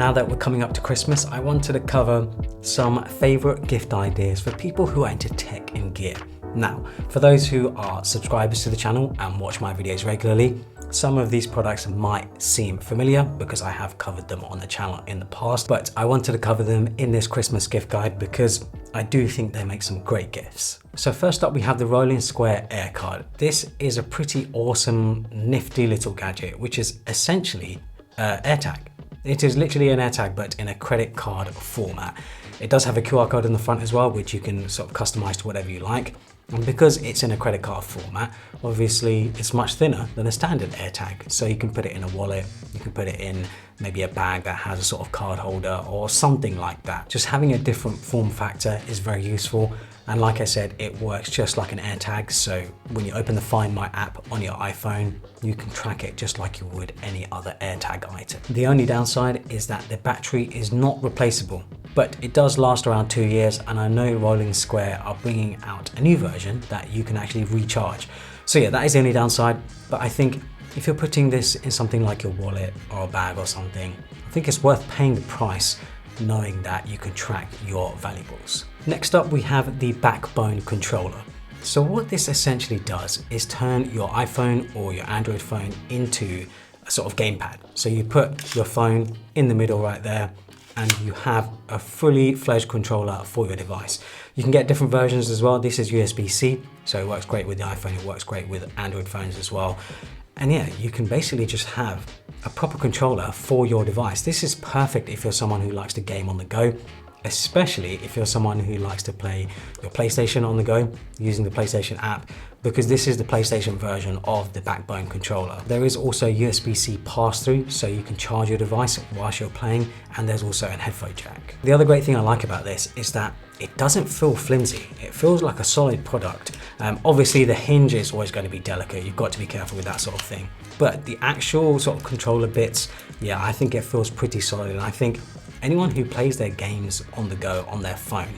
Now that we're coming up to Christmas, I wanted to cover some favorite gift ideas for people who are into tech and gear. Now, for those who are subscribers to the channel and watch my videos regularly, some of these products might seem familiar because I have covered them on the channel in the past, but I wanted to cover them in this Christmas gift guide because I do think they make some great gifts. So first up, we have the RollingSquare AirCard. This is a pretty awesome, nifty little gadget, which is essentially AirTag. It is literally an AirTag, but in a credit card format. It does have a QR code in the front as well, which you can sort of customize to whatever you like. And because it's in a credit card format, obviously it's much thinner than a standard AirTag. So you can put it in a wallet, you can put it in maybe a bag that has a sort of card holder or something like that. Just having a different form factor is very useful. And like I said, it works just like an AirTag. So when you open the Find My app on your iPhone, you can track it just like you would any other AirTag item. The only downside is that the battery is not replaceable, but it does last around 2 years. And I know RollingSquare are bringing out a new version that you can actually recharge. So yeah, that is the only downside. But I think if you're putting this in something like your wallet or a bag or something, I think it's worth paying the price knowing that you can track your valuables. Next up, we have the backbone controller. So what this essentially does is turn your iPhone or your Android phone into a sort of gamepad. So you put your phone in the middle right there and you have a fully fledged controller for your device. You can get different versions as well. This is USB-C, so it works great with the iPhone, it works great with Android phones as well. And yeah, you can basically just have a proper controller for your device. This is perfect if you're someone who likes to game on the go, especially if you're someone who likes to play your PlayStation on the go using the PlayStation app, because this is the PlayStation version of the backbone controller. There is also USB-C pass-through, so you can charge your device whilst you're playing, and there's also a headphone jack. The other great thing I like about this is that it doesn't feel flimsy. It feels like a solid product. Obviously the hinge is always going to be delicate. You've got to be careful with that sort of thing. But the actual sort of controller bits, yeah, I think it feels pretty solid. And I think anyone who plays their games on the go on their phone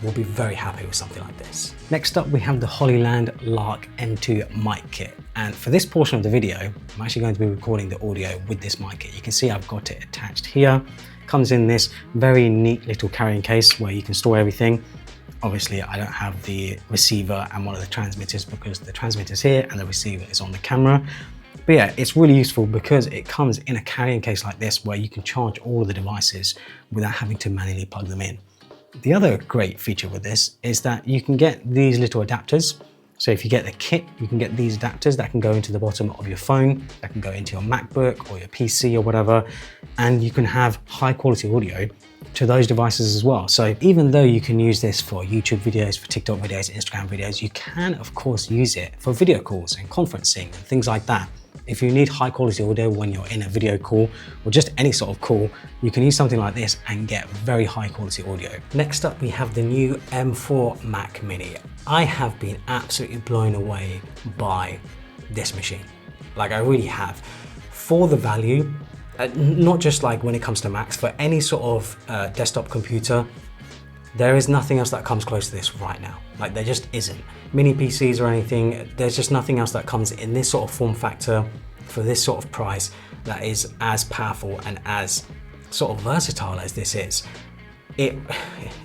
will be very happy with something like this. Next up, we have the Hollyland Lark M2 mic kit. And for this portion of the video, I'm actually going to be recording the audio with this mic kit. You can see I've got it attached here. Comes in this very neat little carrying case where you can store everything. Obviously, I don't have the receiver and one of the transmitters because the transmitter's here and the receiver is on the camera. But yeah, it's really useful because it comes in a carrying case like this where you can charge all of the devices without having to manually plug them in. The other great feature with this is that you can get these little adapters. So if you get the kit, you can get these adapters that can go into the bottom of your phone, that can go into your MacBook or your PC or whatever, and you can have high quality audio to those devices as well. So even though you can use this for YouTube videos, for TikTok videos, Instagram videos, you can of course use it for video calls and conferencing and things like that. If you need high quality audio when you're in a video call or just any sort of call, you can use something like this and get very high quality audio. Next up, we have the new M4 Mac Mini. I have been absolutely blown away by this machine. Like I really have. For the value, not just like when it comes to Macs, for any sort of desktop computer, there is nothing else that comes close to this right now. Like there just isn't. Mini PCs or anything, there's just nothing else that comes in this sort of form factor for this sort of price that is as powerful and as sort of versatile as this is.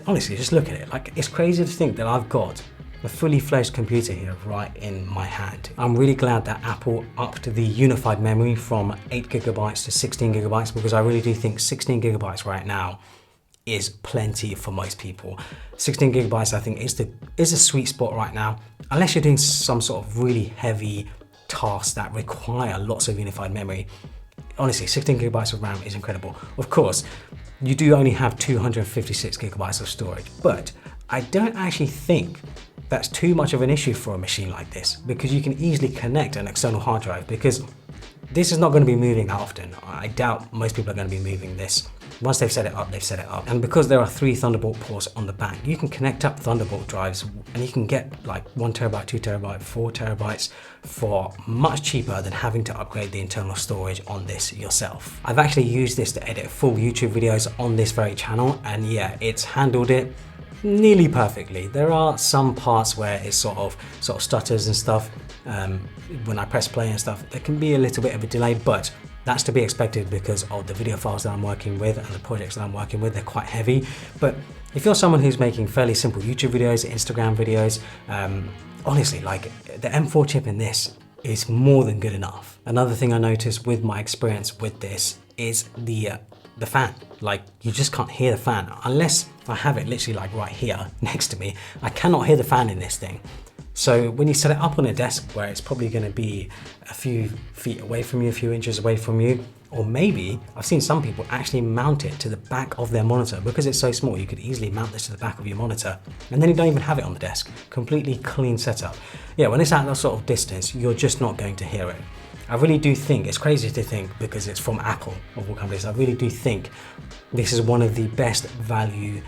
Honestly, just look at it. Like it's crazy to think that I've got a fully fledged computer here right in my hand. I'm really glad that Apple upped the unified memory from 8 GB to 16 GB because I really do think 16 GB right now is plenty for most people. 16 GB I think is a sweet spot right now, unless you're doing some sort of really heavy tasks that require lots of unified memory. Honestly, 16 GB of RAM is incredible. Of course, you do only have 256 GB of storage, but I don't actually think that's too much of an issue for a machine like this because you can easily connect an external hard drive because this is not going to be moving that often. I doubt most people are going to be moving this. Once they've set it up, they've set it up. And because there are 3 Thunderbolt ports on the back, you can connect up Thunderbolt drives and you can get like 1 TB, 2 TB, 4 TB for much cheaper than having to upgrade the internal storage on this yourself. I've actually used this to edit full YouTube videos on this very channel, and yeah, it's handled it nearly perfectly. There are some parts where it sort of stutters and stuff. When I press play and stuff, there can be a little bit of a delay, but That's to be expected because of the video files that I'm working with and the projects that I'm working with. They're quite heavy. But if you're someone who's making fairly simple YouTube videos, Instagram videos, honestly, like the M4 chip in this is more than good enough. Another thing I noticed with my experience with this is the fan. Like, you just can't hear the fan unless I have it literally like right here next to me. I cannot hear the fan in this thing. So when you set it up on a desk where it's probably going to be a few feet away from you, a few inches away from you, or maybe I've seen some people actually mount it to the back of their monitor because it's so small. You could easily mount this to the back of your monitor and then you don't even have it on the desk. Completely clean setup. Yeah, when it's at that sort of distance, you're just not going to hear it. I really do think, it's crazy to think because it's from Apple of all companies, I really do think this is one of the best value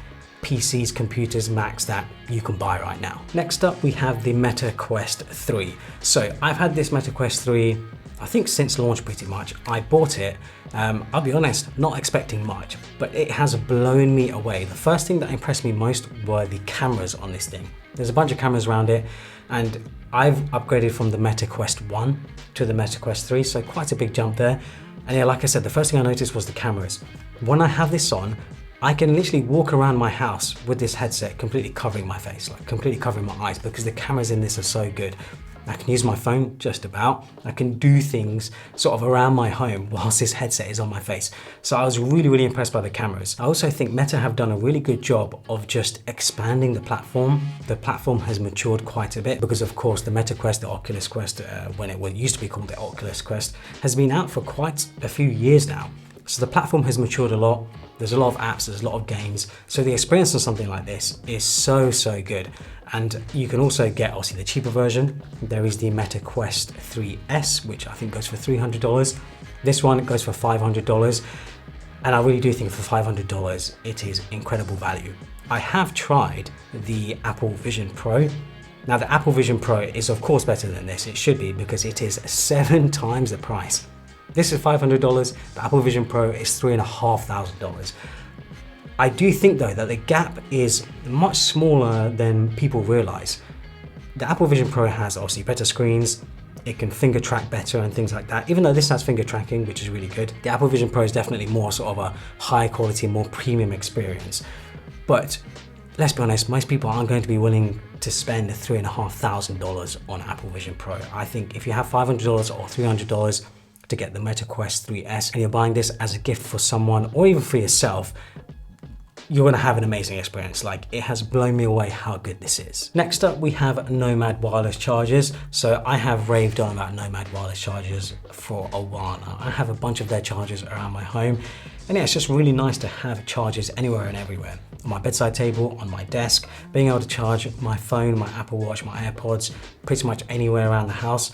PCs, computers, Macs that you can buy right now. Next up, we have the Meta Quest 3. So I've had this Meta Quest 3, I think since launch pretty much. I bought it, I'll be honest, not expecting much, but it has blown me away. The first thing that impressed me most were the cameras on this thing. There's a bunch of cameras around it, and I've upgraded from the Meta Quest 1 to the Meta Quest 3, so quite a big jump there. And yeah, like I said, the first thing I noticed was the cameras. When I have this on, I can literally walk around my house with this headset completely covering my face, like completely covering my eyes, because the cameras in this are so good. I can use my phone just about. I can do things sort of around my home whilst this headset is on my face. So I was really, really impressed by the cameras. I also think Meta have done a really good job of just expanding the platform. The platform has matured quite a bit because of course the Meta Quest, the Oculus Quest, when it used to be called the Oculus Quest, has been out for quite a few years now. So the platform has matured a lot. There's a lot of apps, there's a lot of games. So the experience on something like this is so, so good. And you can also get obviously the cheaper version. There is the Meta Quest 3S, which I think goes for $300. This one goes for $500. And I really do think for $500, it is incredible value. I have tried the Apple Vision Pro. Now the Apple Vision Pro is of course better than this. It should be because it is 7 times the price. This is $500, the Apple Vision Pro is $3,500. I do think though that the gap is much smaller than people realize. The Apple Vision Pro has obviously better screens, it can finger track better and things like that. Even though this has finger tracking, which is really good, the Apple Vision Pro is definitely more sort of a high quality, more premium experience. But let's be honest, most people aren't going to be willing to spend $3,500 on Apple Vision Pro. I think if you have $500 or $300 to get the Meta Quest 3S and you're buying this as a gift for someone or even for yourself, you're gonna have an amazing experience. Like, it has blown me away how good this is. Next up, we have Nomad wireless chargers. So I have raved on about Nomad wireless chargers for a while now. I have a bunch of their chargers around my home. And yeah, it's just really nice to have chargers anywhere and everywhere. On my bedside table, on my desk, being able to charge my phone, my Apple Watch, my AirPods, pretty much anywhere around the house.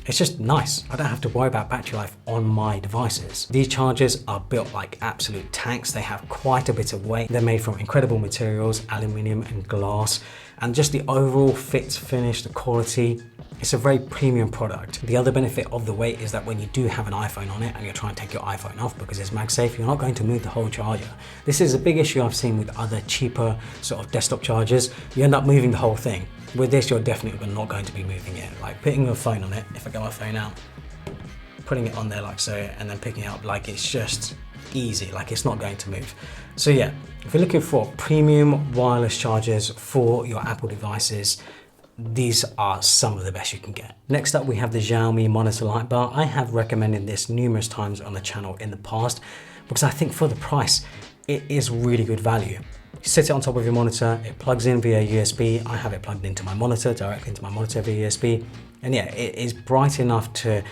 It's just nice. I don't have to worry about battery life on my devices. These chargers are built like absolute tanks. They have quite a bit of weight. They're made from incredible materials, aluminium and glass, and just the overall fit, finish, the quality. It's a very premium product. The other benefit of the weight is that when you do have an iPhone on it and you're trying to take your iPhone off because it's MagSafe, you're not going to move the whole charger. This is a big issue I've seen with other cheaper sort of desktop chargers. You end up moving the whole thing. With this, you're definitely not going to be moving it. Like putting your phone on it, if I get my phone out, putting it on there like so, and then picking it up, like it's just easy, like it's not going to move. So yeah, if you're looking for premium wireless chargers for your Apple devices, these are some of the best you can get. Next up, we have the Xiaomi monitor light bar. I have recommended this numerous times on the channel in the past because I think for the price, it is really good value. You sit it on top of your monitor, it plugs in via USB. I have it plugged into my monitor, directly into my monitor via USB. And yeah, it is bright enough to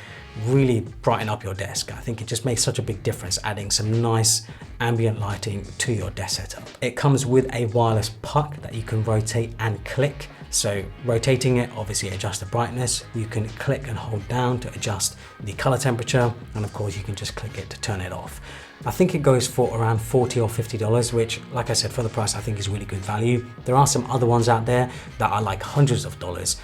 really brighten up your desk. I think it just makes such a big difference, adding some nice ambient lighting to your desk setup. It comes with a wireless puck that you can rotate and click. So rotating it obviously adjusts the brightness. You can click and hold down to adjust the color temperature. And of course you can just click it to turn it off. I think it goes for around $40 or $50, which like I said, for the price, I think is really good value. There are some other ones out there that are like hundreds of dollars,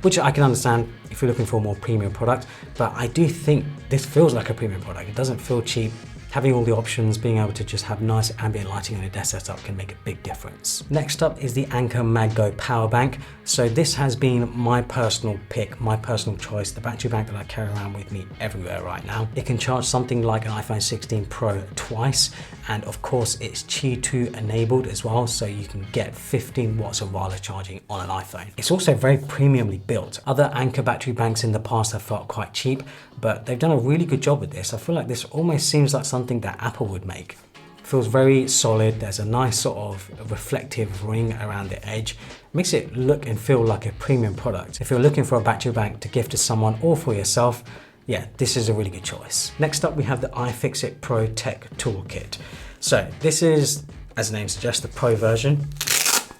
which I can understand if you're looking for a more premium product, but I do think this feels like a premium product. It doesn't feel cheap. Having all the options, being able to just have nice ambient lighting on your desk setup can make a big difference. Next up is the Anker MagGo power bank. So this has been my personal pick, my personal choice, the battery bank that I carry around with me everywhere right now. It can charge something like an iPhone 16 Pro twice, and of course it's Qi 2 enabled as well, so you can get 15 watts of wireless charging on an iPhone. It's also very premiumly built. Other Anker battery banks in the past have felt quite cheap, but they've done a really good job with this. I feel like this almost seems like something that Apple would make. It feels very solid. There's a nice sort of reflective ring around the edge. Makes it look and feel like a premium product. If you're looking for a battery bank to gift to someone or for yourself, yeah, this is a really good choice. Next up, we have the iFixit Pro Tech Toolkit. So this is, as the name suggests, the Pro version.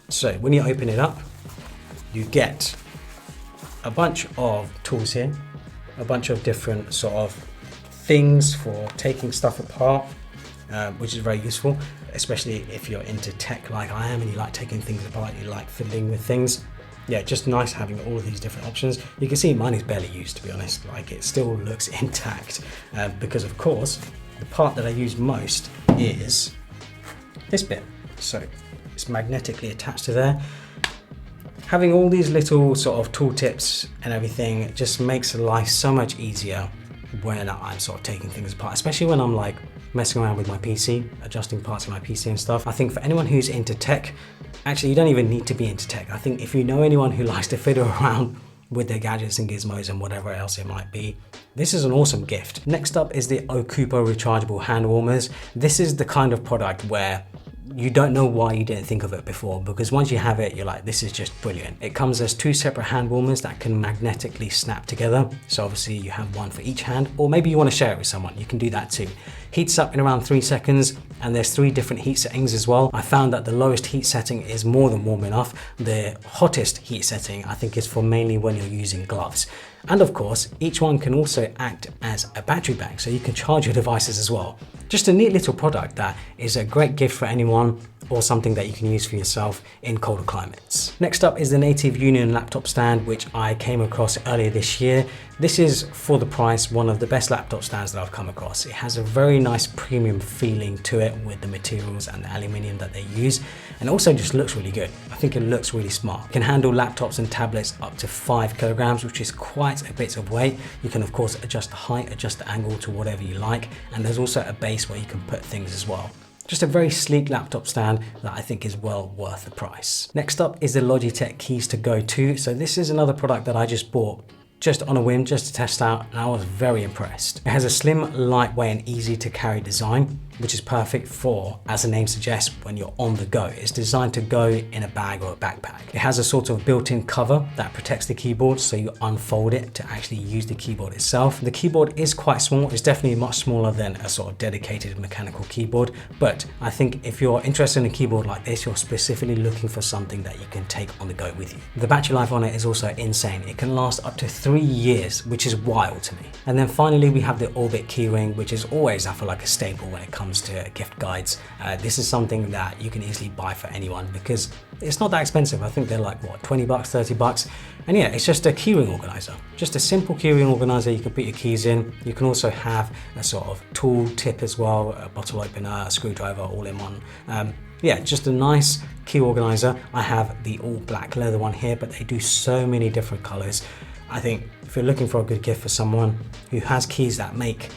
So when you open it up, you get a bunch of tools here, a bunch of different sort of things for taking stuff apart, which is very useful, especially if you're into tech like I am and you like taking things apart, you like fiddling with things. Yeah, just nice having all of these different options. You can see mine is barely used, to be honest. Like, it still looks intact because of course the part that I use most is this bit. So it's magnetically attached to there. Having all these little sort of tooltips and everything just makes life so much easier when I'm sort of taking things apart, especially when I'm like messing around with my PC, adjusting parts of my PC and stuff. I think for anyone who's into tech, actually you don't even need to be into tech. I think if you know anyone who likes to fiddle around with their gadgets and gizmos and whatever else it might be, this is an awesome gift. Next up is the OCOOPA rechargeable hand warmers. This is the kind of product where you don't know why you didn't think of it before, because once you have it, you're like, this is just brilliant. It comes as two separate hand warmers that can magnetically snap together. So obviously you have one for each hand, or maybe you want to share it with someone, you can do that too. Heats up in around 3 seconds, and there's 3 different heat settings as well. I found that the lowest heat setting is more than warm enough. The hottest heat setting, I think, is for mainly when you're using gloves. And of course, each one can also act as a battery bank, so you can charge your devices as well. Just a neat little product that is a great gift for anyone, or something that you can use for yourself in colder climates. Next up is the Native Union laptop stand, which I came across earlier this year. This is, for the price, one of the best laptop stands that I've come across. It has a very nice premium feeling to it with the materials and the aluminium that they use, and also just looks really good. I think it looks really smart. It can handle laptops and tablets up to 5 kilograms, which is quite a bit of weight. You can of course adjust the height, adjust the angle to whatever you like, and there's also a base where you can put things as well. Just a very sleek laptop stand that I think is well worth the price. Next up is the Logitech KEYS-TO-GO 2. So this is another product that I just bought just on a whim, just to test out, and I was very impressed. It has a slim, lightweight and easy to carry design, which is perfect for, as the name suggests, when you're on the go. It's designed to go in a bag or a backpack. It has a sort of built-in cover that protects the keyboard, so you unfold it to actually use the keyboard itself. The keyboard is quite small. It's definitely much smaller than a sort of dedicated mechanical keyboard, but I think if you're interested in a keyboard like this, you're specifically looking for something that you can take on the go with you. The battery life on it is also insane. It can last up to 3 years, which is wild to me. And then finally, we have the Orbitkey key ring, which is always, I feel like, a staple when it comes to gift guides. This is something that you can easily buy for anyone because it's not that expensive. I think they're like, what, 20 bucks, 30 bucks. And yeah, it's just a keyring organizer, just a simple keyring organizer. You can put your keys in. You can also have a sort of tool tip as well, a bottle opener, a screwdriver, all in one. Yeah, just a nice key organizer. I have the all black leather one here, but they do so many different colors. I think if you're looking for a good gift for someone who has keys that make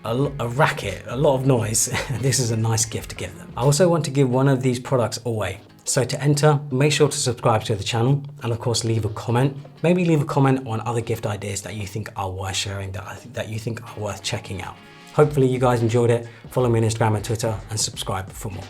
a racket, a lot of noise, this is a nice gift to give them. I also want to give one of these products away. So to enter, make sure to subscribe to the channel and of course leave a comment. Maybe leave a comment on other gift ideas that you think are worth sharing, that you think are worth checking out. Hopefully you guys enjoyed it. Follow me on Instagram and Twitter and subscribe for more.